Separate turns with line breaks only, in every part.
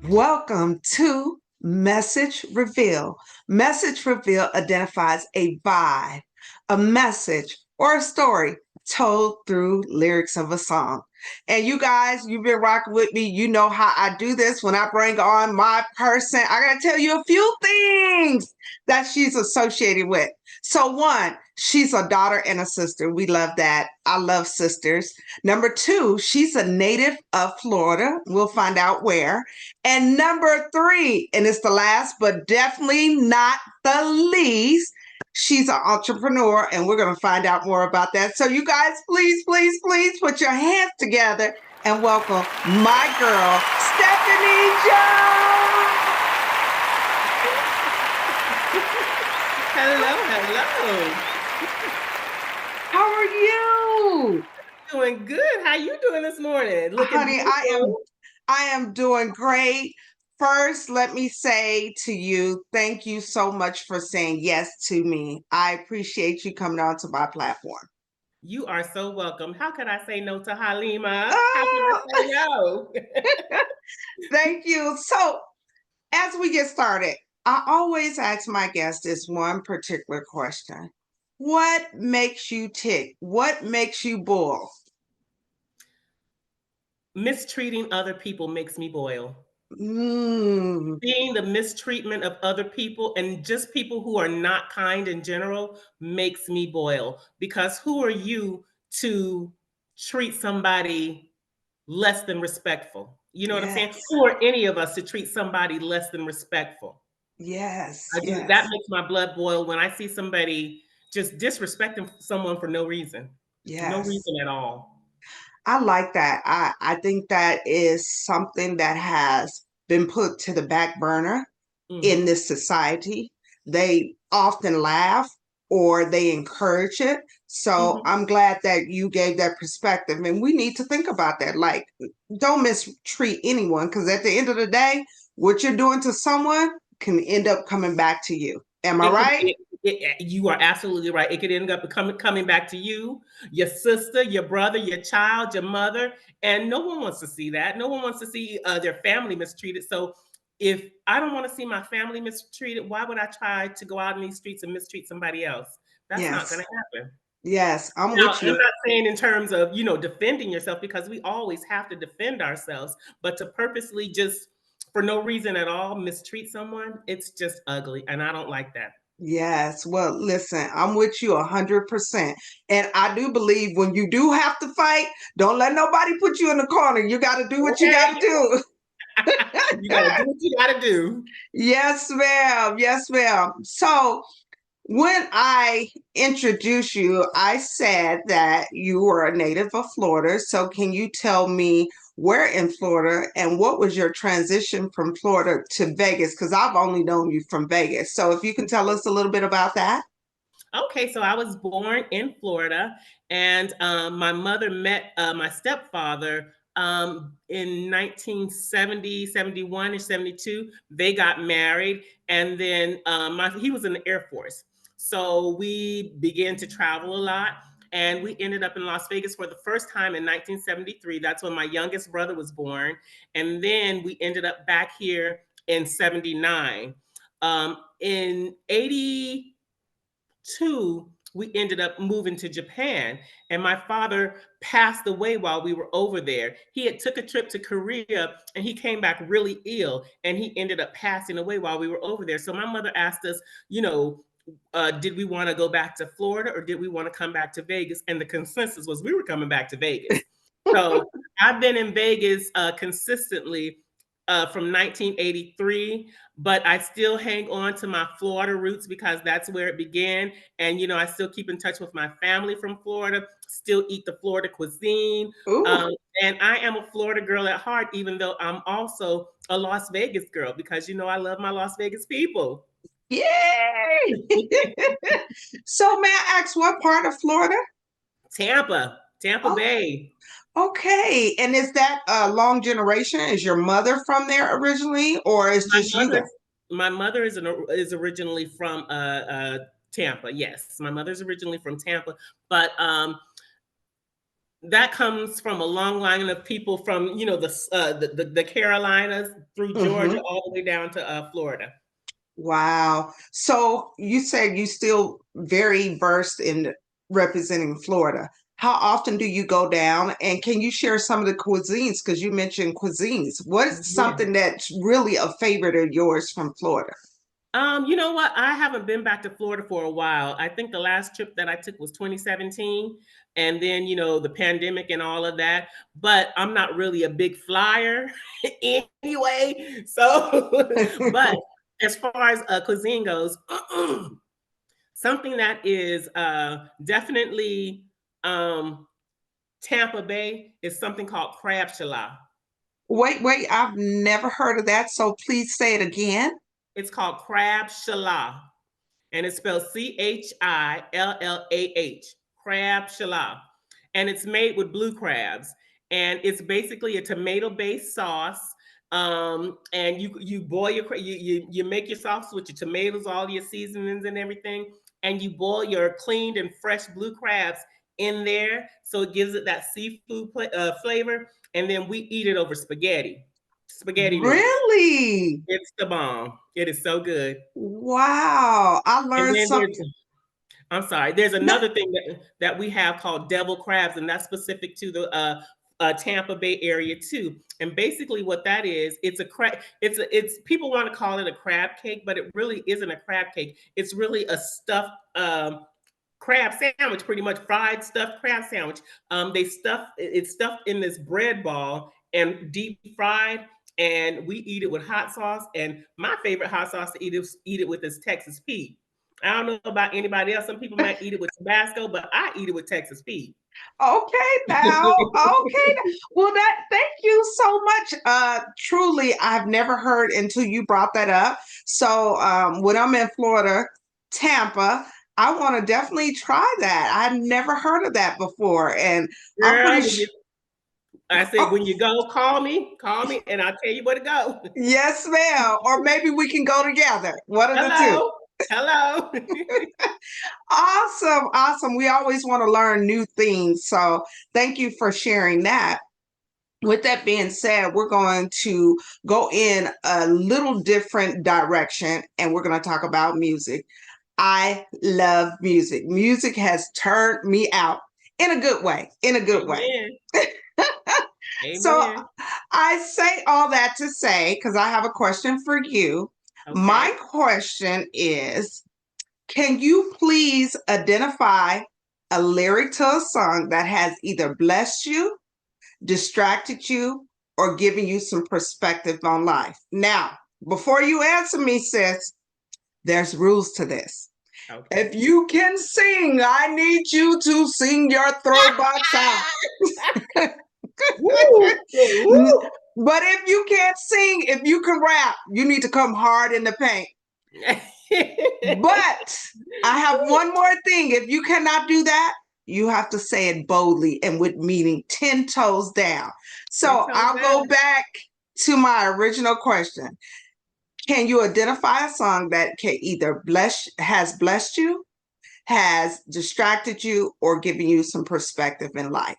Welcome to Message Reveal. Message Reveal identifies a vibe, a message, or a story told through lyrics of a song. And you guys, you've been rocking with me. You know how I do this when I bring on my person. I got to tell you a few things that she's associated with. So, one, she's a daughter and a sister. We love that. I love sisters. Number two, she's a native of Florida. We'll find out where. And number three, and it's the last, but definitely not the least, she's an entrepreneur, and we're going to find out more about that. So, you guys, please, please, please put your hands together and welcome my girl, Stephanie Jones.
Hello, hello.
How are you?
Doing good. How you doing this morning? Looking
Honey, I am doing great. First, let me say to you, thank you so much for saying yes to me. I appreciate you coming onto my platform.
You are so welcome. How could I say no to Halima? How could
Oh,
I say no?
thank you. So, as we get started, I always ask my guests this one particular question. What makes you tick? What makes you boil?
Mistreating other people makes me boil.
Mm,
Seeing the mistreatment of other people and just people who are not kind in general makes me boil. Because who are you to treat somebody less than respectful? You know what I'm saying?
yes,
Who are any of us to treat somebody less than respectful?
yes,
That
yes,
makes my blood boil when I see somebody just disrespecting someone for no reason. No
yes.
reason at all.
I like that. I think that is something that has been put to the back burner in
Mhm.
this society. They often laugh or they encourage it. So
Mhm.
I'm glad that you gave that perspective. And we need to think about that. Like, don't mistreat anyone because at the end of the day, what you're doing to someone can end up coming back to you. Am I
It could
right?
you are absolutely right. It could end up coming back to you, your sister, your brother, your child, your mother, and no one wants to see that. No one wants to see their family mistreated. So if I don't want to see my family mistreated, why would I try to go out in these streets and mistreat somebody else? That's not going
Yes.
to happen.
Yes. I'm
Now,
with
I'm
you.
not saying in terms of, defending yourself because we always have to defend ourselves, but to purposely just for no reason at all mistreat someone, it's just ugly. And I don't like that.
Yes. Well, listen, I'm with you 100%. And I do believe when you do have to fight, don't let nobody put you in the corner. You got to do what you got to
Okay.
do.
You got to do what you got to do.
Yes, ma'am. Yes, ma'am. So when I introduced you, I said that you were a native of Florida. So can you tell me where in Florida and what was your transition from Florida to Vegas? Because I've only known you from Vegas. So if you can tell us a little bit about that.
Okay, so I was born in Florida, and my mother met my stepfather in 1970, 71 or 72. They got married, and then he was in the Air Force. So we began to travel a lot, and we ended up in Las Vegas for the first time in 1973. That's when my youngest brother was born. And then we ended up back here in 79. In 80, two, we ended up moving to Japan, and my father passed away while we were over there. He had took a trip to Korea and he came back really ill, and he ended up passing away while we were over there. So my mother asked us, did we want to go back to Florida or did we want to come back to Vegas? And the consensus was we were coming back to Vegas. So I've been in Vegas consistently from 1983, but I still hang on to my Florida roots because that's where it began. And, I still keep in touch with my family from Florida, still eat the Florida cuisine.
Ooh,
Um, and I am a Florida girl at heart, even though I'm also a Las Vegas girl because, I love my Las Vegas people.
yay! So may I ask what part of Florida?
Tampa
Oh,
Bay.
okay. And is that a long generation? Is your mother from there originally, or is
My
just you guys?
mother's my mother is originally from Tampa. Yes, my mother's originally from Tampa, but that comes from a long line of people from, the Carolinas through Georgia
Hmm.
all the way down to Florida.
Wow. So you said you still very versed in representing Florida. How often do you go down? And can you share some of the cuisines? Because you mentioned cuisines. What is
Yeah.
something that's really a favorite of yours from Florida?
You know what? I haven't been back to Florida for a while. I think the last trip that I took was 2017, and then the pandemic and all of that. But I'm not really a big flyer anyway. So, but as far as cuisine goes, something that is definitely Tampa Bay is something called crab shallot.
Wait, I've never heard of that. So please say it again.
It's called crab shallot, and it's spelled Chillah, crab shallot, and it's made with blue crabs, and it's basically a tomato-based sauce. And you boil you make your sauce with your tomatoes, all your seasonings and everything, and you boil your cleaned and fresh blue crabs in there, so it gives it that seafood flavor. And then we eat it over spaghetti noodles.
Really?
It's the bomb. It is so good.
Wow. I
And
learned
then
something.
I'm sorry. There's
No,
another thing that we have called devil crabs, and that's specific to the Tampa Bay area too. And basically, what that is, it's a crab. It's people want to call it a crab cake, but it really isn't a crab cake. It's really a stuffed crab sandwich, pretty much fried stuffed crab sandwich. It's stuffed in this bread ball and deep fried. And we eat it with hot sauce. And my favorite hot sauce to eat it with is Texas Pete. I don't know about anybody else. Some people might eat it with Tabasco, but I eat it with Texas Pete.
okay now. Okay. Well, that thank you so much. Truly, I've never heard until you brought that up. So when I'm in Florida, Tampa, I want to definitely try that. I've never heard of that before. And I'm pretty
Girl,
sure.
I said,
Oh,
when you go, call me, and I'll tell you where to go.
yes, ma'am. Or maybe we can go together. One of the two.
Hello, hello.
Awesome. Awesome. We always want to learn new things. So thank you for sharing that. With that being said, we're going to go in a little different direction and we're going to talk about music. I love music. Music has turned me out in a good way, in a good way.
Amen.
So
Amen.
I say all that to say, because I have a question for you. My
Okay.
question is, can you please identify a lyric to a song that has either blessed you, distracted you, or given you some perspective on life? Now, before you answer me, sis, there's rules to this. If
Okay.
you can sing, I need you to sing your throat box out.
Woo! Woo!
But if you can't sing, if you can rap, you need to come hard in the paint. But I have one more thing. If you cannot do that, you have to say it boldly and with meaning 10 toes down.
10
So
toes
I'll go
down.
back to my original question. Can you identify a song that can either has blessed you, has distracted you, or given you some perspective in life?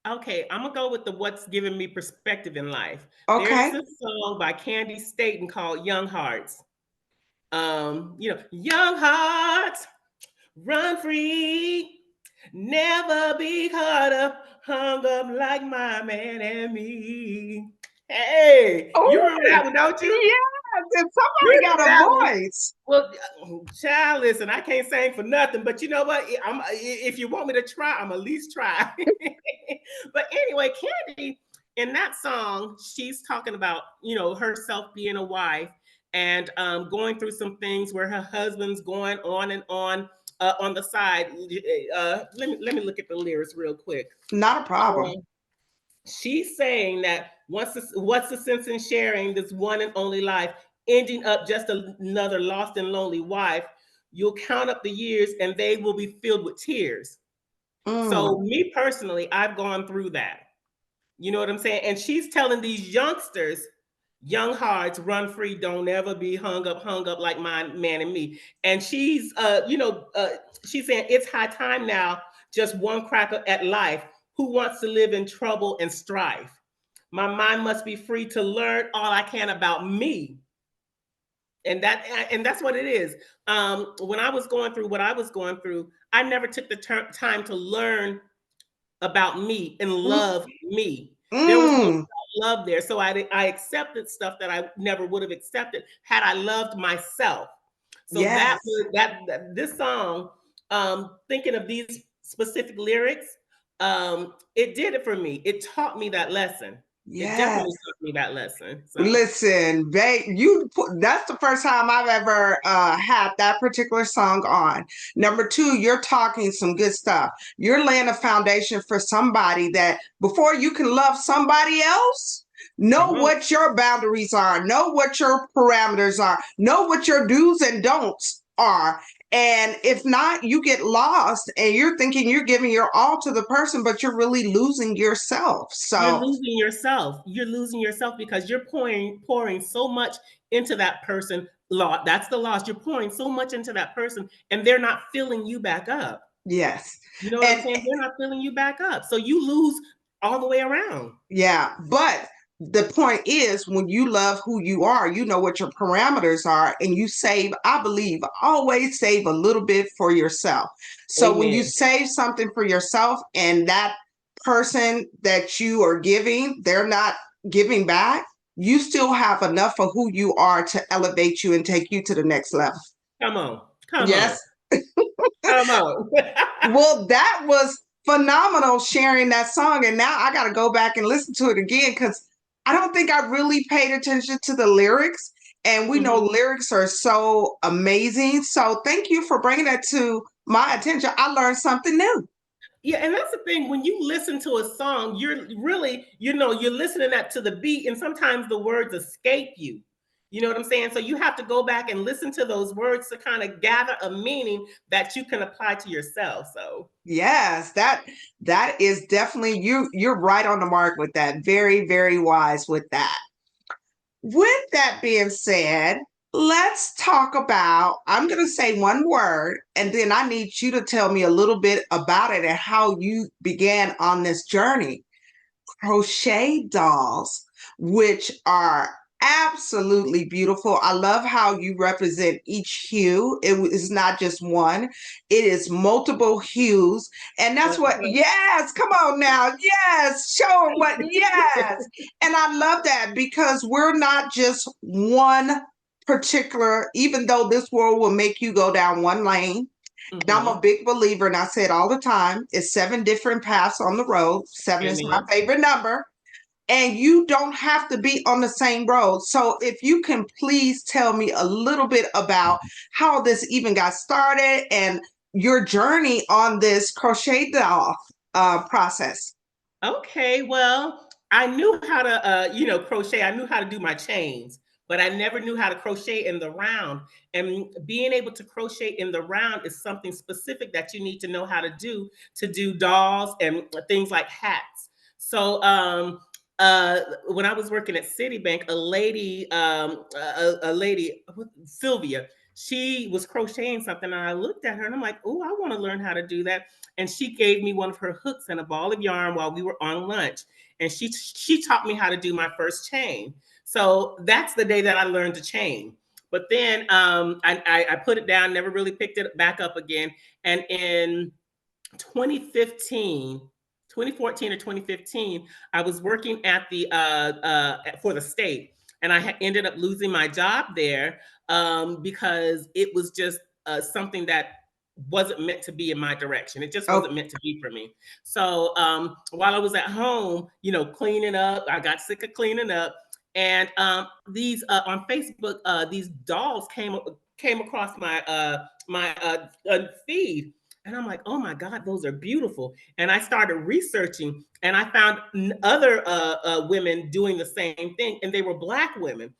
Okay, I'm gonna go with the what's giving me perspective in life. There's
Okay.
this song by Candy Staten called Young Hearts. Young hearts run free, never be caught up, hung up like my man and me. Hey, you
Oh,
remember that one, don't you?
yes. And
You
somebody
remember
got
that
a
one?
voice.
Well, child, listen, I can't sing for nothing, but you know what? If you want me to try, I'm at least try. But anyway, Candy, in that song, she's talking about, herself being a wife and going through some things where her husband's going on and on the side. Let me look at the lyrics real quick.
Not a problem.
Um, she's saying that what's the sense in sharing this one and only life, ending up just another lost and lonely wife? You'll count up the years and they will be filled with tears. So
Mm,
me personally, I've gone through that. You know what I'm saying? And she's telling these youngsters, young hearts, run free, don't ever be hung up like my man and me. And she's saying it's high time now just one crack at life. Who wants to live in trouble and strife? My mind must be free to learn all I can about me. And that's what it is. When I was going through what I was going through, I never took the time to learn about me and
Mm,
love me. There was no
mm,
love there. So I accepted stuff that I never would have accepted had I loved myself. So that
yes,
was this song, thinking of these specific lyrics, it did it for me. It taught me that lesson. It definitely
yes.
taught me that lesson. So
Listen, that's the first time I've ever had that particular song on. Number two, you're talking some good stuff. You're laying a foundation for somebody that before you can love somebody else, know
come on.
what your boundaries are, know what your parameters are, know what your do's and don'ts are. And if not, you get lost and you're thinking you're giving your all to the person, but you're really losing yourself.
You're
So,
losing yourself. You're losing yourself because you're pouring so much into that person. That's the loss. You're pouring so much into that person, and they're not filling you back up.
yes.
You know what I'm
And
saying? They're not filling you back up. So you lose all the way around.
yeah, but the point is when you love who you are, you know what your parameters are, and you save, I believe, always save a little bit for yourself. So when you
Amen.
save something for yourself and that person that you are giving, they're not giving back, you still have enough of who you are to elevate you and take you to the next level.
Come on. Come on.
Yes.
Come on.
Well, that was phenomenal sharing that song. And now I got to go back and listen to it again because I don't think I really paid attention to the lyrics. And we know
Mhm.
lyrics are so amazing. So thank you for bringing that to my attention. I learned something new.
Yeah, and that's the thing. When you listen to a song, you're really, you're listening that to the beat, and sometimes the words escape you. You know what I'm saying? So you have to go back and listen to those words to kind of gather a meaning that you can apply to yourself. So
Yes, that is definitely you're right on the mark with that. Very, very wise with that. With that being said, let's talk about. I'm going to say one word, and then I need you to tell me a little bit about it and how you began on this journey. Crochet dolls, which are absolutely beautiful. I love how you represent each hue. It is not just one, it is multiple hues. And that's what, yes, come on now. Yes, show 'em what, yes. And I love that because we're not just one particular, even though this world will make you go down one lane. And I'm a
mhm.
big believer, and I say it all the time, it's seven different paths on the road. Seven is my
Amen.
favorite number. And you don't have to be on the same road. So if you can please tell me a little bit about how this even got started and your journey on this crochet doll process.
Okay, well, I knew how to, crochet. I knew how to do my chains, but I never knew how to crochet in the round. And being able to crochet in the round is something specific that you need to know how to do dolls and things like hats. So, when I was working at Citibank, a lady, Sylvia, she was crocheting something, and I looked at her and I'm like, "Oh, I want to learn how to do that." And she gave me one of her hooks and a ball of yarn while we were on lunch, and she taught me how to do my first chain. So that's the day that I learned to chain. But then I put it down, never really picked it back up again. And in 2015, 2014 or 2015, I was working at the for the state, and ended up losing my job there, because it was just something that wasn't meant to be in my direction. It just
Oh,
wasn't meant to be for me. So while I was at home, cleaning up, I got sick of cleaning up, and these on Facebook, these dolls came across my feed, and I'm like, oh my God, those are beautiful. And I started researching, and I found other women doing the same thing, and they were Black women.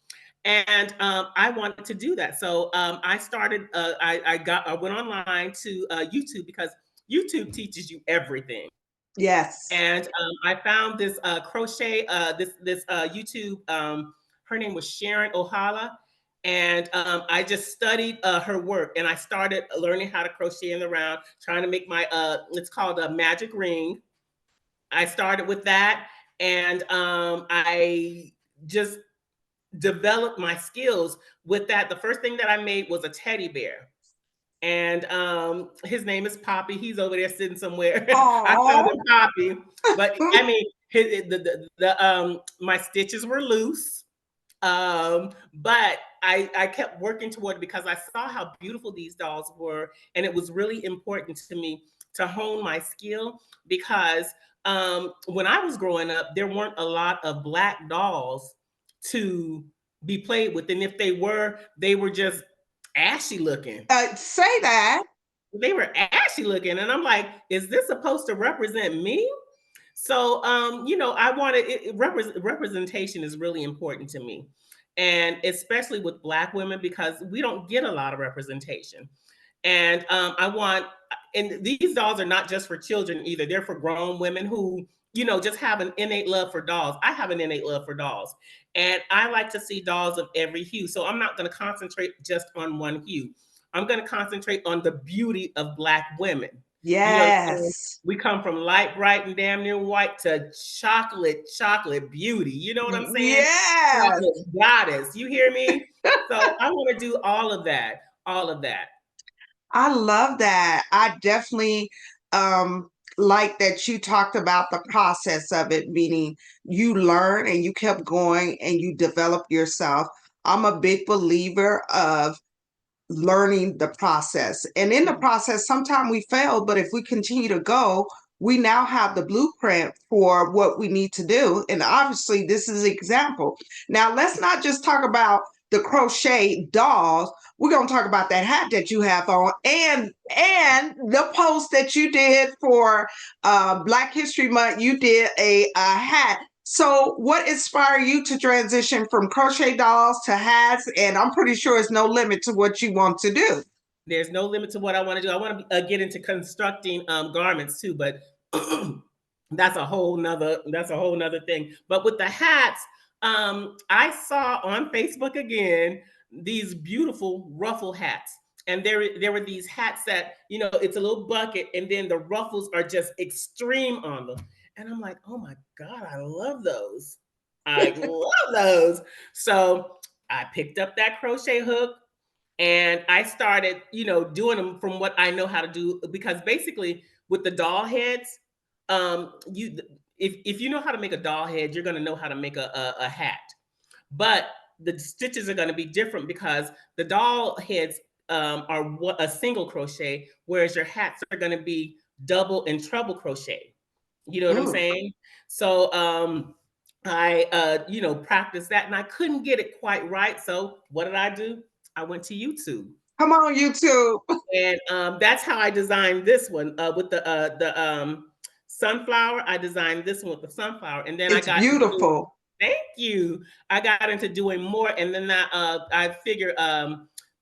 And I wanted to do that. So I started, I went online to YouTube, because YouTube teaches you everything.
yes.
And I found this crochet, this YouTube, her name was Sharon Ohala, And I just studied her work, and I started learning how to crochet in the round, trying to make my it's called a magic ring. I started with that, and I just developed my skills with that. The first thing that I made was a teddy bear, and his name is Poppy. He's over there sitting somewhere. I call
Oh,
him Poppy, but I mean, my stitches were loose, but I kept working toward it because I saw how beautiful these dolls were, and it was really important to me to hone my skill because when I was growing up, there weren't a lot of black dolls to be played with, and if they were just ashy looking.
say that.
They were ashy looking, and I'm like, is this supposed to represent me? So, I wanted representation is really important to me, and especially with Black women because we don't get a lot of representation. And and these dolls are not just for children either; they're for grown women who, just have an innate love for dolls. I have an innate love for dolls, and I like to see dolls of every hue. So I'm not going to concentrate just on one hue. I'm going to concentrate on the beauty of Black women. You know what I'm saying?
Yes.
We come from light, bright, and damn near white to chocolate beauty. You know what I'm saying?
Yes.
Chocolate goddess. You hear me? So I want to do all of that. All of that.
I love that. I definitely um like that you talked about the process of it, meaning you learn and you kept going and you develop yourself. I'm a big believer of learning the process. And in the
Mhm.
process, sometimes we fail, but if we continue to go, we now have the blueprint for what we need to do. And obviously, this is an example. Now, let's not just talk about the crochet dolls. We're going to talk about that hat that you have on and the post that you did for Black History Month. You did a hat. So, what inspired you to transition from crochet dolls to hats? And I'm pretty sure it's no limit to what you want to do.
There's no limit to what I want to do. I want to get into constructing garments too, but that's a whole nother thing. But with the hats, I saw on Facebook again these beautiful ruffle hats. And there were these hats that, it's a little bucket, and then the ruffles are just extreme on them. And I'm like, oh my God, I love those. I love those. So I picked up that crochet hook, and I started, doing them from what I know how to do. Because basically, with the doll heads, you if you know how to make a doll head, you're going to know how to make a hat. But the stitches are going to be different because the doll heads are a single crochet, whereas your hats are going to be double and treble crochet. You know what I'm
Mm.
saying? So I practiced that, and I couldn't get it quite right. So what did I do? I went to YouTube,
Come on, YouTube.
and that's how I designed this one with the sunflower. I designed this one with the sunflower, and then I
It's
got into doing.
beautiful.
Thank you. I got into doing more, and then I figured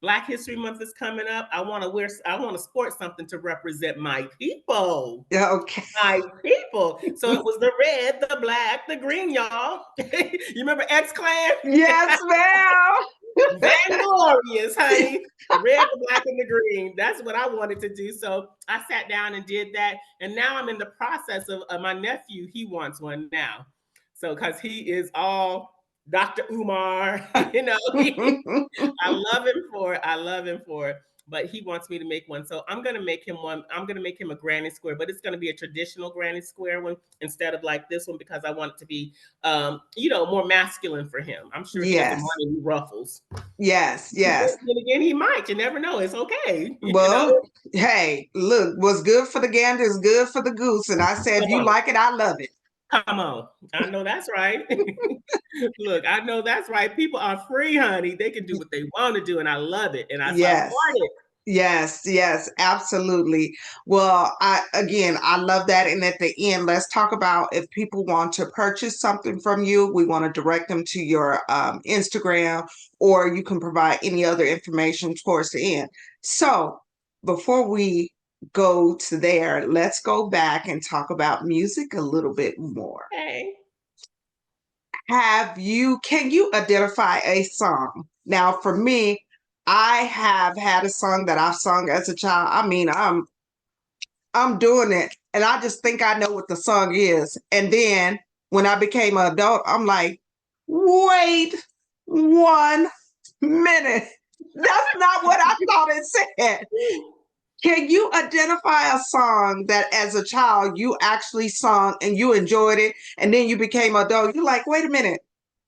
Black History Month is coming up. I want to sport something to represent my people.
Yeah, okay.
My people. So it was the red, the black, the green, y'all. You remember X Clan?
Yes, ma'am.
Glorious, honey. The red, the black, and the green. That's what I wanted to do. So I sat down and did that. And now I'm in the process of my nephew. He wants one now. So, because he is all Dr. Umar, I love him for it. I love him for it. But he wants me to make one. So I'm gonna make him one. I'm gonna make him a granny square, but it's gonna be a traditional granny square one instead of like this one because I want it to be more masculine for him. I'm sure he doesn't
Yes,
want any ruffles.
yes,
But
yes.
then again, he might. You never know. It's okay.
Well, hey, look, what's good for the gander is good for the goose. And I said, if
Come
you
on.
like it, I love it.
Come on. I know that's right. Look, I know that's right. People are free, honey. They can do what they want to do, and I love it, and I support
Yes.
it.
Yes, yes, absolutely. Well, I love that. And at the end, let's talk about if people want to purchase something from you, we want to direct them to your Instagram, or you can provide any other information towards the end. So before we go to there, let's go back and talk about music a little bit more.
Hey.
Can you identify a song Now, for me, I have had a song that I've sung as a child. I mean, I'm doing it, and I just think I know what the song is. And then when I became an adult, I'm like, wait 1 minute. That's not what I thought it said. Can you identify a song that as a child you actually sung and you enjoyed it, and then you became an adult? You're like, wait a minute,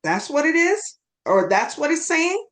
that's what it is? Or that's what it's saying?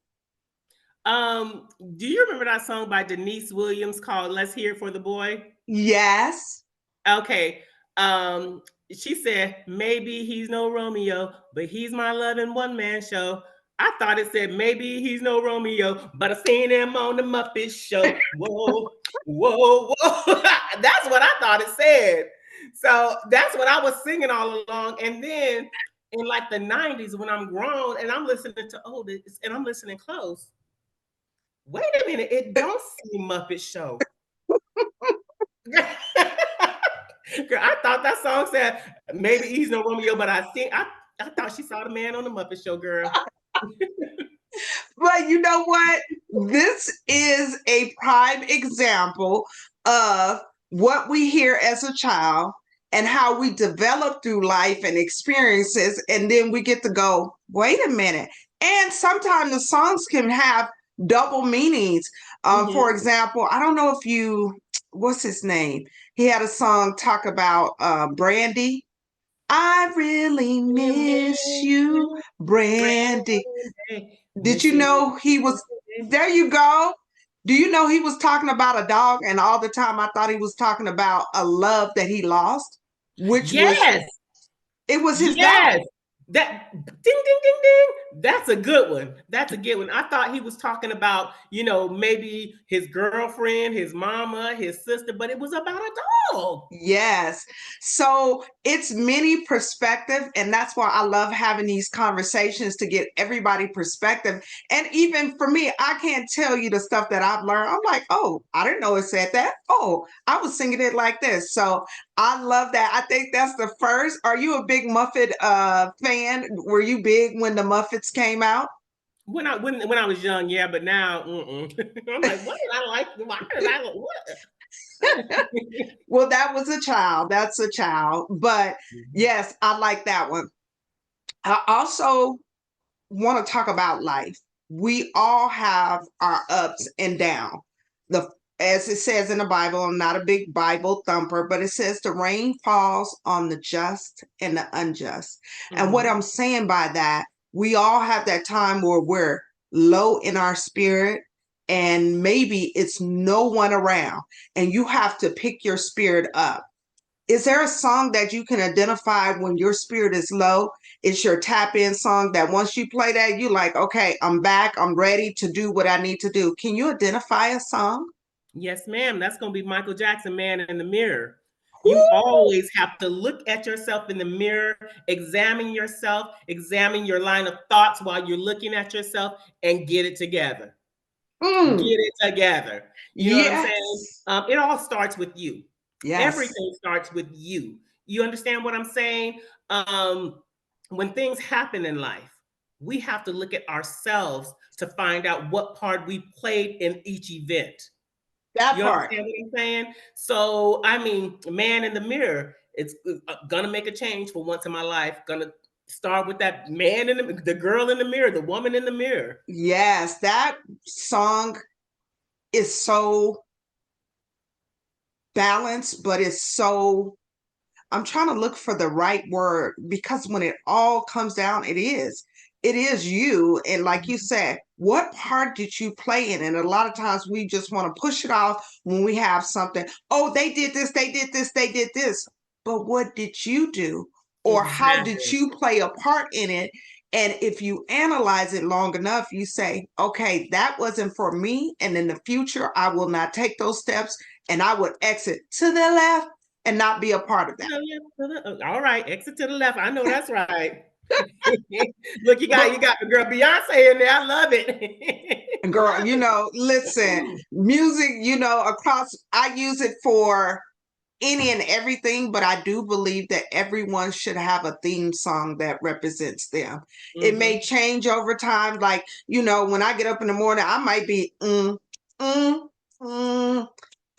Do you remember that song by Denise Williams called "Let's Hear It for the Boy"?
Yes.
Okay. Um, she said, maybe he's no Romeo, but he's my loving one man show. I thought it said, maybe he's no Romeo, but I seen him on the Muppet Show. Whoa, whoa, whoa. That's what I thought it said. So that's what I was singing all along. And then in like the 90s, when I'm grown and I'm listening to oldest and I'm listening close, wait a minute, it don't say Muppet Show. Girl, I thought that song said maybe he's no Romeo, but I thought she saw the man on the Muppet Show, girl.
But you know what? This is a prime example of what we hear as a child and how we develop through life and experiences. And then we get to go, wait a minute. And sometimes the songs can have double meanings. For example, I don't know if what's his name? He had a song talk about Brandy. I really miss you, Brandy. Did you
Missing
know he was there? You go. Do you know he was talking about a dog? And all the time I thought he was talking about a love that he lost, which was
Yes,
it was his dog.
yes. That ding ding ding ding. That's a good one. That's a good one. I thought he was talking about, maybe his girlfriend, his mama, his sister, but it was about a dog.
Yes. So it's many perspective, and that's why I love having these conversations to get everybody perspective. And even for me, I can't tell you the stuff that I've learned. I'm like, oh, I didn't know it said that. Oh, I was singing it like this. So I love that. I think that's the first. Are you a big Muffet fan? Were you big when the Muffets came out?
When I was young, yeah, but now, I'm like, what did I like? Why did I what?
Well, that was a child. That's a child. But yes, I like that one. I also want to talk about life. We all have our ups and downs. The As it says in the Bible, I'm not a big Bible thumper, but it says the rain falls on the just and the unjust. And what I'm saying by that, we all have that time where we're low in our spirit and maybe it's no one around and you have to pick your spirit up. Is there a song that you can identify when your spirit is low? It's your tap in song that once you play that, you like, okay, I'm back. I'm ready to do what I need to do. Can you identify a song?
Yes, ma'am. That's going to be Michael Jackson, Man in the Mirror. You
Woo!
always have to look at yourself in the mirror, examine yourself, examine your line of thoughts while you're looking at yourself, and get it together. Get
Mm,
it together. You know what I'm saying?
yes.
It all starts with you.
Yes.
Everything starts with you. You understand what I'm saying? When things happen in life, we have to look at ourselves to find out what part we played in each event.
That
You
part.
understand what I'm saying? So, I mean, man in the mirror, it's gonna make a change for once in my life. Gonna start with that man in the girl in the mirror, the woman in the mirror.
Yes. That song is so balanced, but it's so I'm trying to look for the right word because when it all comes down, it is you. And like you said, what part did you play in? And a lot of times we just want to push it off when we have something. Oh, they did this, they did this, they did this. But what did you do? Or how did
Exactly.
you play a part in it? And if you analyze it long enough, you say, okay, that wasn't for me. And in the future, I will not take those steps and I would exit to the left and not be a part of that.
All right, exit to the left. I know that's right. Look, you got the girl Beyonce in there. I love it.
Girl,
Love it.
listen, music, across, I use it for any and everything, but I do believe that everyone should have a theme song that represents them. It may
Mm-hmm.
change over time. Like, you know, when I get up in the morning, I might be mm, mm.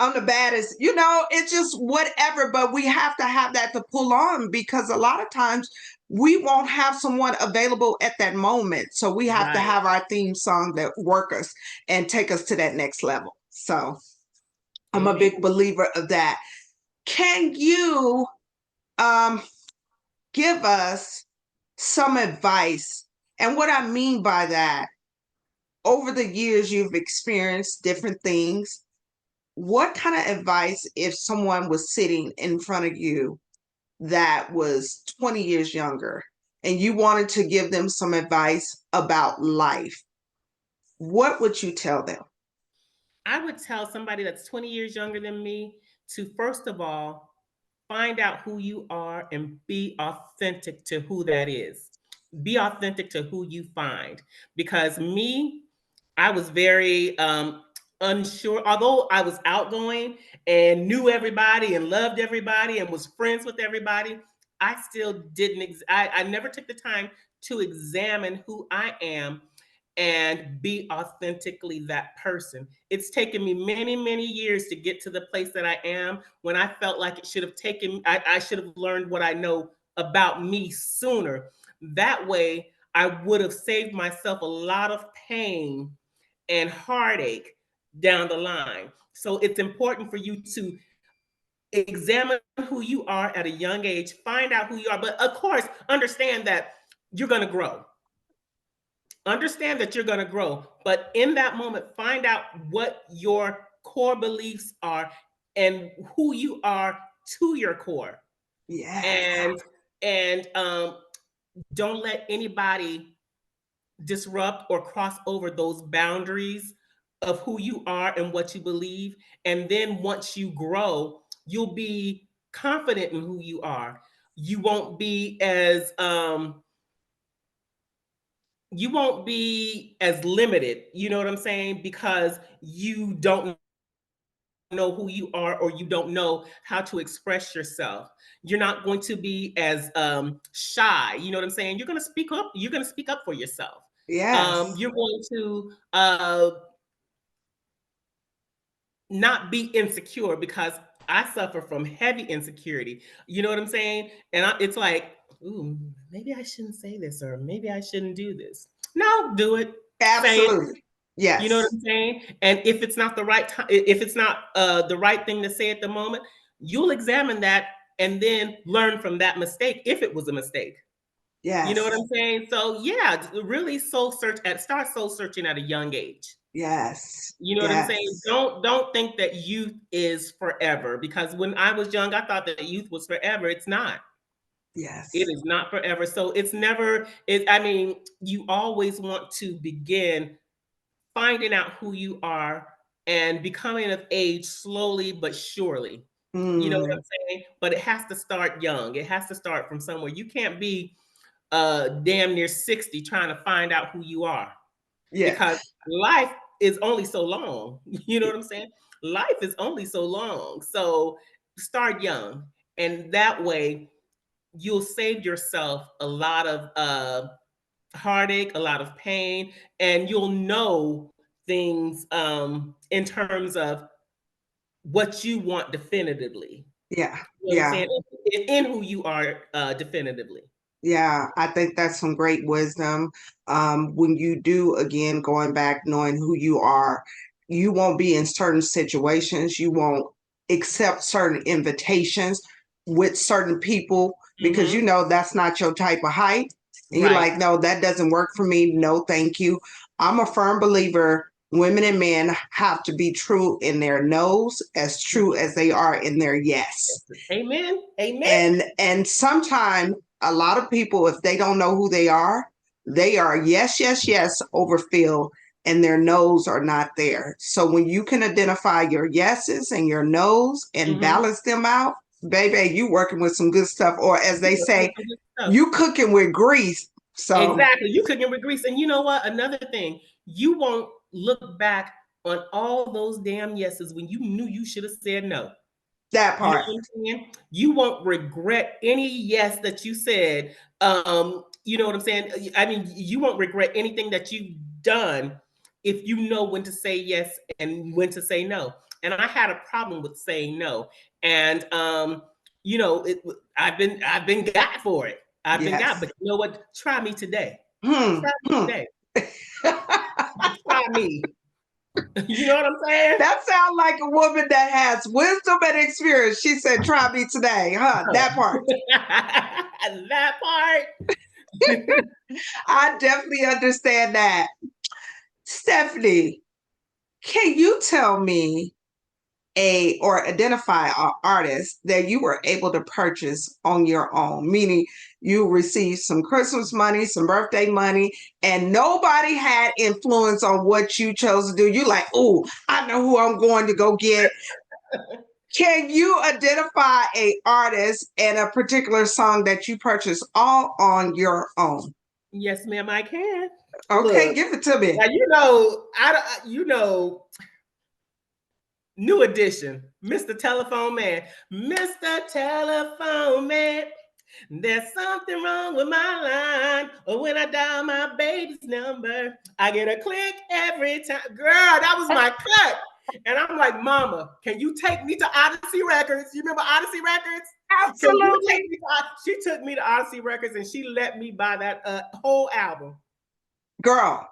I'm the baddest, you know, it's just whatever, but we have to have that to pull on because a lot of times we won't have someone available at that moment. So we have to
Right.
have our theme song that work us and take us to that next level. So I'm a
Amen.
big believer of that. Can you um, give us some advice? And what I mean by that, over the years, you've experienced different things. What kind of advice, if someone was sitting in front of you that was 20 years younger and you wanted to give them some advice about life, what would you tell them?
I would tell somebody that's 20 years younger than me to first of all find out who you are and be authentic to who that is. Be authentic to who you find. Because me, I was very unsure. Although I was outgoing and knew everybody and loved everybody and was friends with everybody, I still didn't. I never took the time to examine who I am and be authentically that person. It's taken me many, many years to get to the place that I am when I felt like it should have taken, I should have learned what I know about me sooner. That way, I would have saved myself a lot of pain and heartache down the line. So it's important for you to examine who you are at a young age, find out who you are, but of course, understand that you're going to grow. Understand that you're going to grow, but in that moment, find out what your core beliefs are and who you are to your core.
Yes,
And don't let anybody disrupt or cross over those boundaries of who you are and what you believe. And then once you grow, you'll be confident in who you are. You won't be as limited, you know what I'm saying? Because you don't know who you are or you don't know how to express yourself. You're not going to be as shy, you know what I'm saying? You're going to speak up, you're going to speak up for yourself.
yes,
You're going to not be insecure because I suffer from heavy insecurity. You know what I'm saying? And it's like, ooh, maybe I shouldn't say this or maybe I shouldn't do this. No, do it. Say it.
absolutely.
You know what
Yes,
I'm saying? And if it's not the right time, if it's not the right thing to say at the moment, you'll examine that and then learn from that mistake if it was a mistake. You know what
yes,
I'm saying? So yeah, really start soul searching at a young age.
yes,
You know what I'm saying?
yes,
Don't think that youth is forever because when I was young, I thought that youth was forever. It's not. It
yes.
is not forever. So it's never it I mean, you always want to begin finding out who you are and becoming of age slowly but surely. You know what
Mm,
I'm saying? But it has to start young. It has to start from somewhere. You can't be damn near 60 trying to find out who you are
yeah,
because life is only so long. You know what I'm saying? Life is only so long. So start young. And that way you'll save yourself a lot of heartache, a lot of pain, and you'll know things in terms of what you want definitively.
yeah,
You know what I'm
yeah.
saying? In who you are definitively.
Yeah, I think that's some great wisdom. When you do, again, going back, knowing who you are, you won't be in certain situations. You won't accept certain invitations with certain people because you
Hmm.
know that's not your type of height. And you're
Right.
like, no, that doesn't work for me. No, thank you. I'm a firm believer women and men have to be true in their no's as true
Mhm.
as they are in their yes.
Amen. Amen.
And sometimes a lot of people, if they don't know who they are yes, yes, yes overfill and their no's are not there. So when you can identify your yeses and your no's and
Hmm.
balance them out, baby, you working with some good stuff. Or as they
You working with
say,
some good stuff.
you cooking with grease. So
Exactly. You cooking with grease. And you know what? Another thing, you won't look back on all those damn yeses when you knew you should have said no.
That
You know
part.
what I'm saying? You won't regret any yes that you said. You know what I'm saying? I mean, you won't regret anything that you've done if you know when to say yes and when to say no. And I had a problem with saying no. And you know, I've been got for it. I've been got,
Yes.
but you know what? Try me today.
Hmm.
Try me
Hmm.
today. Try me. You know what I'm saying?
That sounds like a woman that has wisdom and experience. She said, try me today, huh? That part.
That part.
I definitely understand that. Stephanie, can you tell me or identify an artist that you were able to purchase on your own? Meaning you received some Christmas money, some birthday money, and nobody had influence on what you chose to do. You like, oh, I know who I'm going to go get. Can you identify a artist and a particular song that you purchased all on your own?
Yes, ma'am, I can.
Okay,
Look,
give it to me.
now you know, new edition, Mr. Telephone Man, Mr. Telephone Man. There's something wrong with my line, or when I dial my baby's number, I get a click every time. Girl, that was my cut. And I'm like, Mama, can you take me to Odyssey Records? You remember Odyssey Records? Can you take
Absolutely.
me to, she took me to Odyssey Records and she let me buy that whole album.
Girl,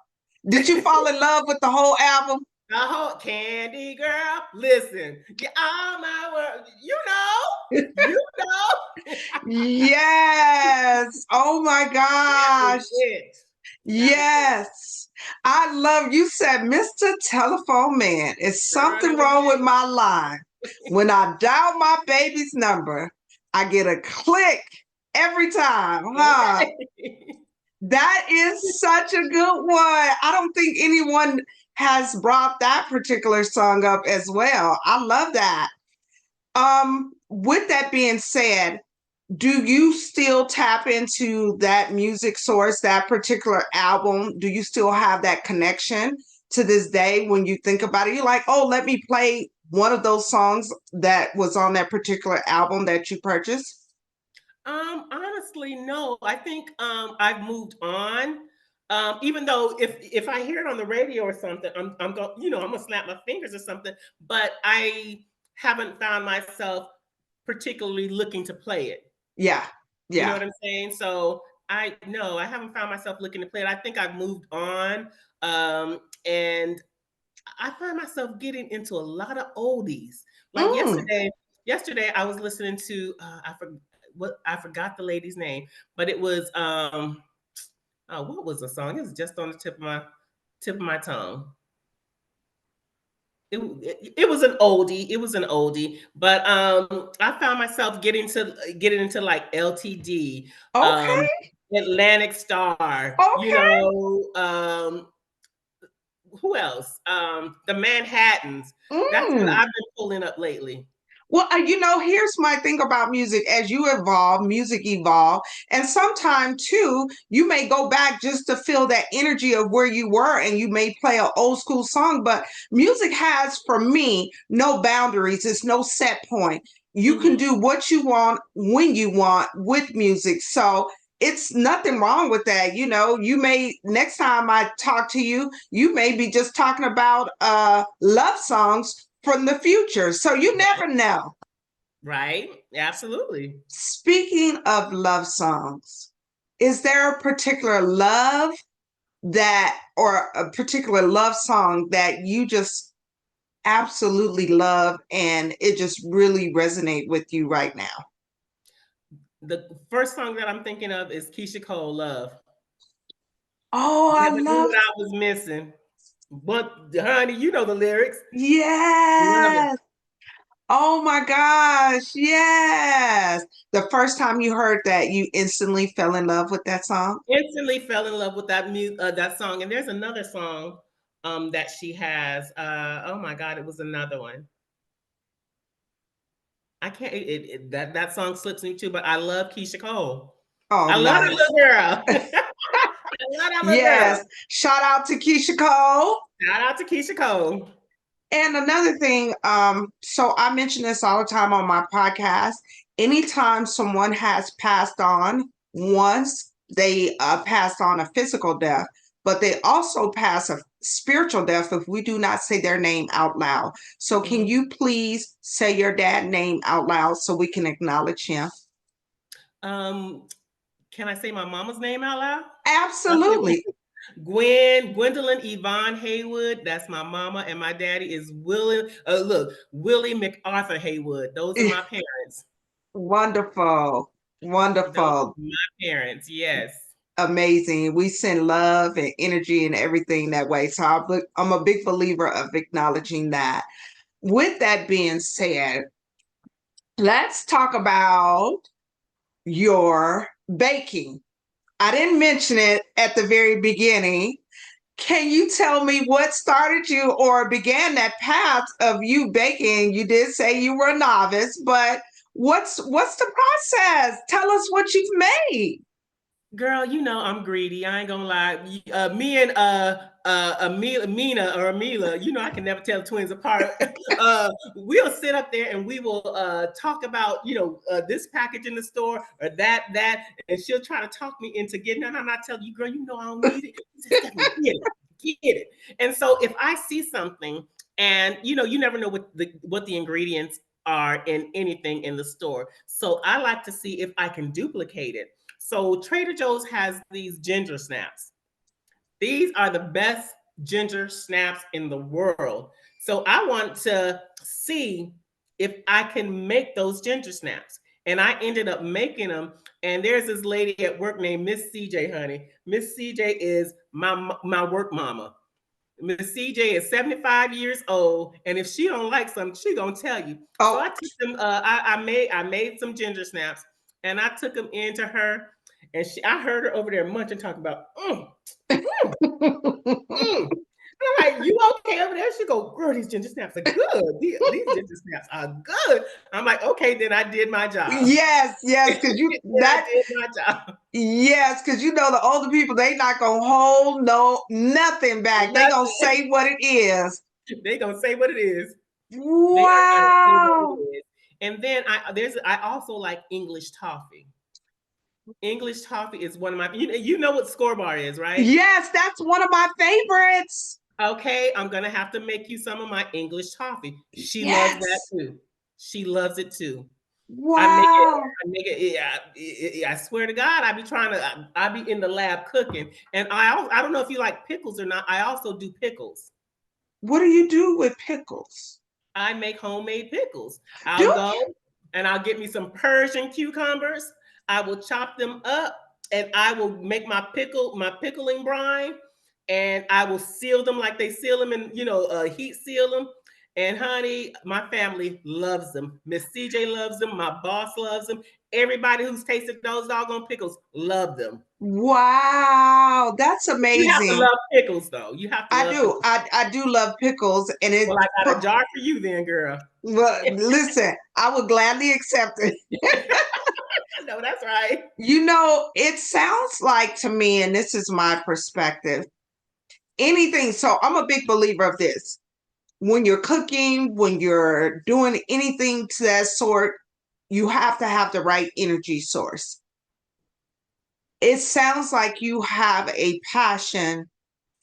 did you fall in love with the whole album?
The whole Candy Girl. Listen, you all my world. You know.
Yes. Oh my
That was
gosh.
it. That was it.
Yes. I love you said, Mr. Telephone Man, is
Girl,
something
that was
wrong with
it.
my line? When I dial my baby's number, I get a click every time, huh?
Okay.
That is such a good one. I don't think anyone has brought that particular song up as well. I love that. With that being said, do you still tap into that music source, that particular album? Do you still have that connection to this day when you think about it? You're like, oh, let me play one of those songs that was on that particular album that you purchased?
Honestly, no. I think I've moved on. Even though if I hear it on the radio or something, I'm going, I'm gonna snap my fingers or something. But I haven't found myself particularly looking to play it.
Yeah.
You know
Yeah.
what I'm saying? So I haven't found myself looking to play it. I think I've moved on. And I find myself getting into a lot of oldies. Like
Mm.
yesterday I was listening to I forgot the lady's name, but it was oh, what was the song? It was just on the tip of my tongue. It was an oldie. It was an oldie, but I found myself getting into like LTD, um,
Okay.
Atlantic Star.
Okay.
Who else? The Manhattans. That's what
Mm.
I've been pulling up lately.
Well, here's my thing about music. As you evolve, music evolve, and sometimes too, you may go back just to feel that energy of where you were, and you may play an old school song. But music has, for me, no boundaries. It's no set point. You can
Mm-hmm.
do what you want when you want with music. So it's nothing wrong with that. You may next time I talk to you, you may be just talking about love songs from the future. So you never know.
Right? Absolutely.
Speaking of love songs, is there a particular love that, or a particular love song that you just absolutely love and it just really resonate with you right now?
The first song that I'm thinking of is Keisha Cole, Love.
Oh, I
Never knew
love,
what I was missing. But honey, you know the lyrics. Love it.
yes. Oh my gosh, yes. The first time you heard that, you instantly fell in love with that song?
Instantly fell in love with that song. And there's another song that she has. Oh my God, it was another one. I can't. That song slips me too. But I love Keisha Cole.
Oh,
I love that
nice.
little girl. I love that little girl.
Yes. Shout out to Keisha Cole.
Shout out to Keisha Cole.
And another thing, so I mention this all the time on my podcast. Anytime someone has passed on, once they passed on a physical death, but they also pass a spiritual death if we do not say their name out loud. So, can
Mhm.
you please say your dad's name out loud so we can acknowledge him?
Um, can I say my mama's name out loud? Okay.
Absolutely.
Gwendolyn Yvonne Haywood. That's my mama, and my daddy is Willie MacArthur Haywood. Those are my parents.
Wonderful.
Those
Wonderful.
are my parents. Yes.
Amazing. We send love and energy and everything that way. So I'm a big believer of acknowledging that. With that being said, let's talk about your baking. I didn't mention it at the very beginning. Can you tell me what started you or began that path of you baking? You did say you were a novice, but what's the process? Tell us what you've made.
Girl, you know I'm greedy. I ain't gonna lie. Me and Amila, you know I can never tell the twins apart. We'll sit up there and we will talk about this package in the store or that, and she'll try to talk me into getting it. And I'm not telling you, girl. You know I don't need it. She said, Stephanie, get it. And so if I see something, and you never know what the ingredients are in anything in the store, so I like to see if I can duplicate it. So Trader Joe's has these ginger snaps. These are the best ginger snaps in the world. So I want to see if I can make those ginger snaps. And I ended up making them. And there's this lady at work named Miss CJ, honey. Miss CJ is my work mama. Miss CJ is 75 years old, and if she don't like something, she gonna tell you. So I
Oh,
took them. I made some ginger snaps, and I took them into her, and I heard her over there munching, talking about, mm, mm. I'm like, you okay over there? She go, girl, these ginger snaps are good. These ginger snaps are good. I'm like, okay, then I did my job.
yes, yes, because you
Then I
that
did my job.
yes, because you know the older people, they not gonna hold no nothing back. They gonna
Nothing.
say what it is.
They gonna say what it is. They are gonna say what it
Wow.
is. And then I also like English toffee. English toffee is one of my you know what score bar is, right?
Yes, that's one of my favorites.
Okay, I'm gonna have to make you some of my English toffee. She loves that
Yes.
too. She loves it too. I make it.
Wow.
I make it. I swear to God, I be trying to. I be in the lab cooking, and I don't know if you like pickles or not. I also do pickles.
What do you do with pickles?
I make homemade pickles.
Do
I'll go and I'll get me some Persian cucumbers. I will chop them up and I will make my pickling brine, and I will seal them like they seal them in, heat seal them. And honey, my family loves them. Miss CJ loves them. My boss loves them. Everybody who's tasted those doggone pickles love them.
wow, that's
You have to
amazing.
love pickles, though. You have to
I
love
do.
pickles.
I do love pickles, and
Well, I got a jar for you, then, girl.
well, listen, I would gladly accept it.
No, that's right.
You know, it sounds like to me, and this is my perspective, anything. So I'm a big believer of this. When you're cooking, when you're doing anything to that sort, you have to have the right energy source. It sounds like you have a passion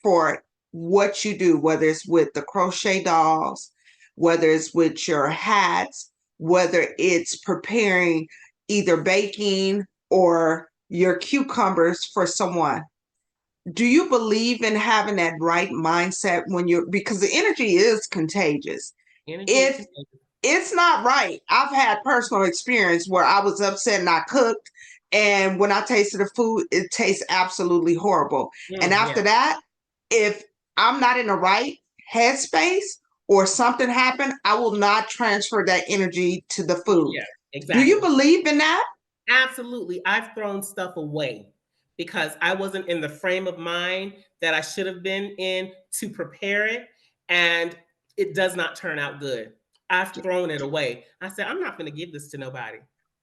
for what you do, whether it's with the crochet dolls, whether it's with your hats, whether it's preparing either baking or your cucumbers for someone. Do you believe in having that right mindset when you're, because the energy is contagious?
Energy is
If
contagious.
it's not right, I've had personal experience where I was upset and I cooked, and when I tasted the food, it tastes absolutely horrible. And
Yeah.
after that, if I'm not in the right headspace or something happened, I will not transfer that energy to the food.
Yeah,
Do you
exactly.
believe in that?
Absolutely. I've thrown stuff away because I wasn't in the frame of mind that I should have been in to prepare it. And it does not turn out good. I've thrown it away. I said, I'm not going to give this to nobody.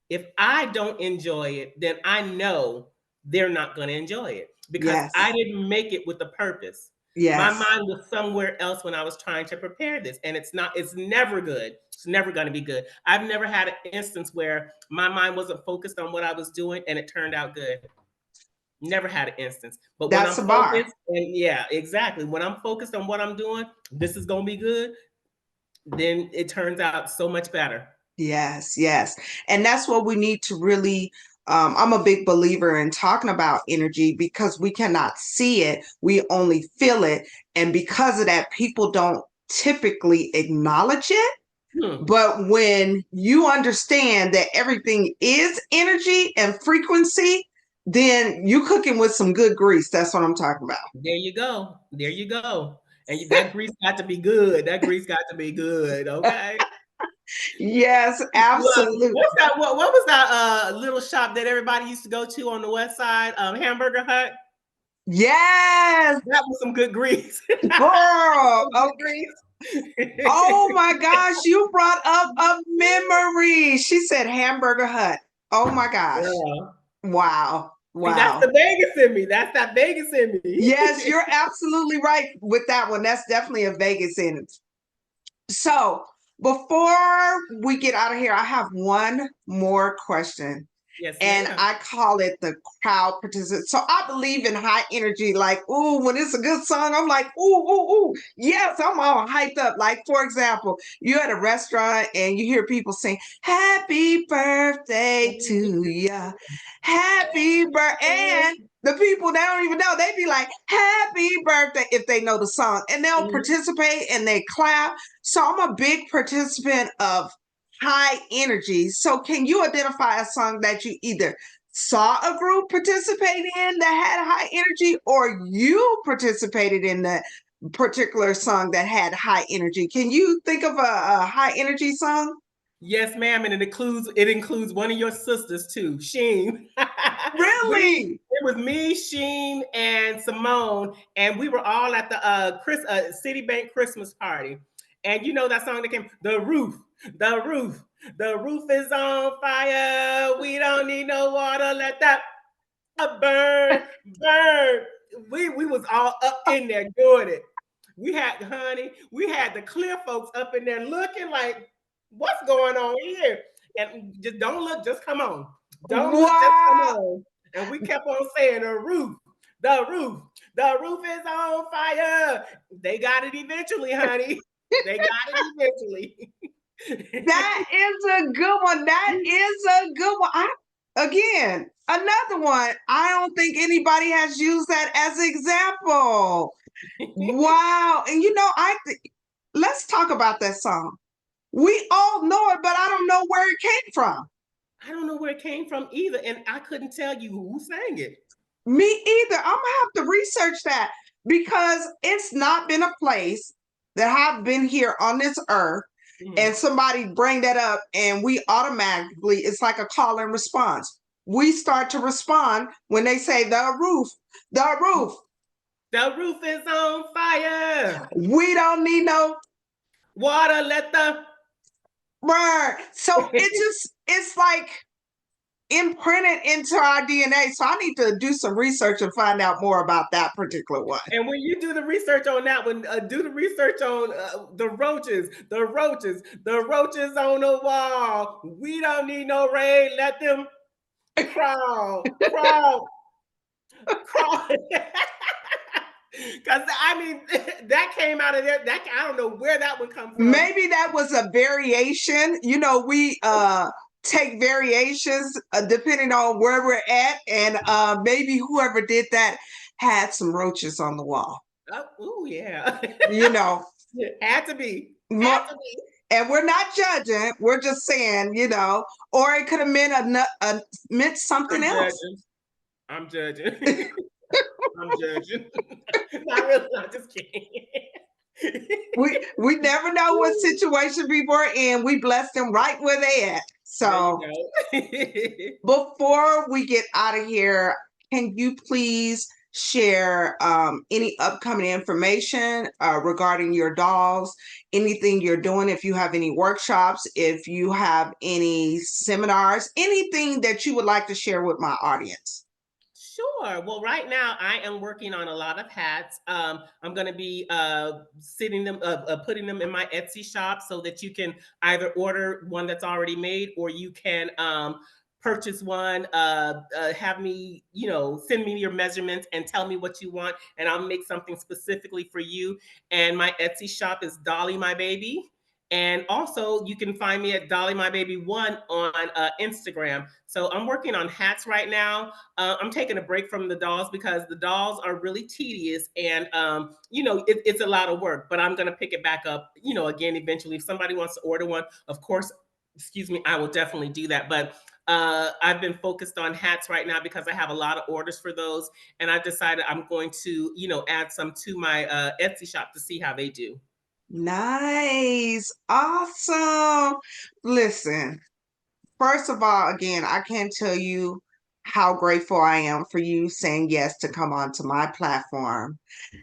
If I don't enjoy it, then I know they're not going to enjoy it because I
Yes.
didn't make it with a purpose. My
Yes.
mind was somewhere else when I was trying to prepare this, and it's never good. It's never going to be good. I've never had an instance where my mind wasn't focused on what I was doing and it turned out good. Never had an instance. But when
That's
I'm
a bar.
focused, and yeah, exactly. When I'm focused on what I'm doing, this is going to be good, then it turns out so much better.
Yes, yes. And that's what we need to really, I'm a big believer in talking about energy because we cannot see it, we only feel it. And because of that, people don't typically acknowledge it.
Hmm.
But when you understand that everything is energy and frequency, then you cooking with some good grease. That's what I'm talking about.
There you go. There you go. And that grease got to be good. That grease got to be good. Okay.
Yes,
Look,
absolutely.
what's that? What was that little shop that everybody used to go to on the west side? Hamburger Hut.
Yes,
That was some good grease.
girl.
Some good
Okay.
grease.
Oh my gosh, you brought up a memory. She said Hamburger Hut. Oh my gosh.
Yeah.
Wow.
See, that's
Wow.
the Vegas in me. That's that Vegas in me.
Yes, you're absolutely right with that one. That's definitely a Vegas in. So before we get out of here, I have one more question.
Yes,
And
ma'am.
I call it the crowd participant. So I believe in high energy. Like, ooh, when it's a good song, I'm like, ooh, ooh, ooh, yes, I'm all hyped up. Like, for example, you're at a restaurant and you hear people sing, "Happy birthday to ya, happy birthday," and the people they don't even know, they be like, "Happy birthday," if they know the song, and they'll
Mhm.
participate and they clap. So I'm a big participant of high energy. So can you identify a song that you either saw a group participate in that had high energy or you participated in that particular song that had high energy? Can you think of a high energy song?
Yes, ma'am, and it includes one of your sisters too, Sheen.
Really?
It was me, Sheen, and Simone, and we were all at the Citibank Christmas party. And you know that song that came, the roof, the roof is on fire. We don't need no water. Let that burn, burn. We was all up in there doing it. We had the clear folks up in there looking like, what's going on here? And just don't look, just come on. Don't look, just come
Wow.
on. And we kept on saying the roof, the roof is on fire. They got it eventually, honey. They got it eventually.
That is a good one. That is a good one. Again, another one. I don't think anybody has used that as an example. Wow. And let's talk about that song. We all know it, but I don't know where it came from.
I don't know where it came from either, and I couldn't tell you who sang it.
Me either. I'm gonna have to research that because it's not been a place that have been here on this earth
Mhm.
and somebody bring that up and we automatically, it's like a call and response. We start to respond when they say the roof.
The roof is on fire.
We don't need no
Water, let the
burn. So it's like imprinted into our DNA. So I need to do some research and find out more about that particular one.
And when you do the research on that one, do the research on the roaches on the wall. We don't need no rain. Let them crawl, crawl, crawl. Because I mean, that came out of there. That I don't know where that would come from.
Maybe that was a variation. We take variations depending on where we're at, and maybe whoever did that had some roaches on the wall.
Oh yeah,
You know,
had to be, had
mo-
to be.
and we're not judging. We're just saying, or it could have meant something
I'm
else.
judging. I'm judging. I'm judging. Not really. I'm just kidding.
We never know what situation people are in. We bless them right where they at.
There you
So
go.
before we get out of here, can you please share any upcoming information regarding your dolls, anything you're doing, if you have any workshops, if you have any seminars, anything that you would like to share with my audience?
Sure. Well, right now I am working on a lot of hats. I'm going to be putting them in my Etsy shop so that you can either order one that's already made, or you can purchase one. Have me, send me your measurements and tell me what you want, and I'll make something specifically for you. And my Etsy shop is Dolly My Baby. And also, you can find me at Dolly My Baby One on Instagram. So I'm working on hats right now. I'm taking a break from the dolls because the dolls are really tedious, and it's a lot of work. But I'm gonna pick it back up, again eventually. If somebody wants to order one, of course, excuse me, I will definitely do that. But I've been focused on hats right now because I have a lot of orders for those, and I've decided I'm going to, add some to my Etsy shop to see how they do.
Nice. Awesome. Listen, first of all, again, I can't tell you how grateful I am for you saying yes to come onto my platform.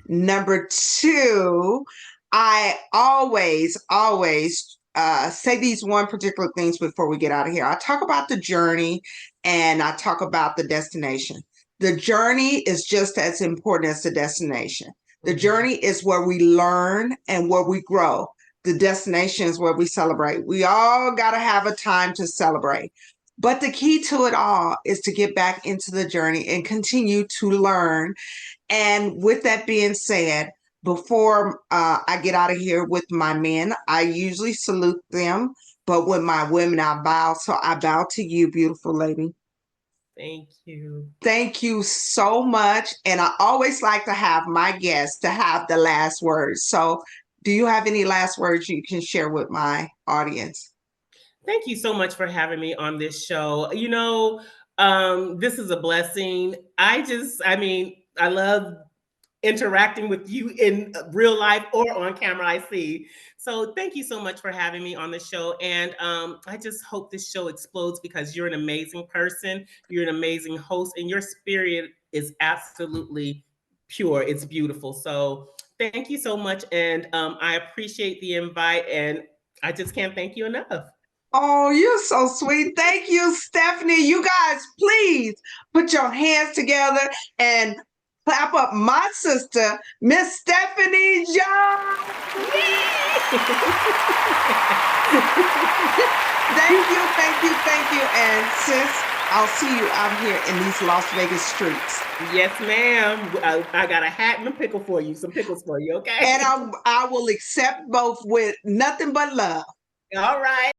Number two, I always say these one particular things before we get out of here. I talk about the journey and I talk about the destination. The journey is just as important as the destination. The
Mhm.
journey is where we learn and where we grow. The destination is where we celebrate. We all got to have a time to celebrate. But the key to it all is to get back into the journey and continue to learn. And with that being said, before I get out of here with my men, I usually salute them. But with my women, I bow. So I bow to you, beautiful lady.
Thank you.
Thank you so much. And I always like to have my guests to have the last words. So, do you have any last words you can share with my audience?
Thank you so much for having me on this show. This is a blessing. I love interacting with you in real life or on camera, I see. So thank you so much for having me on the show. And I just hope this show explodes because you're an amazing person. You're an amazing host, and your spirit is absolutely pure. It's beautiful. So thank you so much. And I appreciate the invite. And I just can't thank you enough.
Oh, you're so sweet. Thank you, Stephanie. You guys, please put your hands together and clap up my sister, Miss Stephanie Jones. Thank you. And sis, I'll see you out here in these Las Vegas streets.
Yes, ma'am. I got a hat and a pickle for you, some pickles for you,
And
okay?
I will accept both with nothing but love.
All right.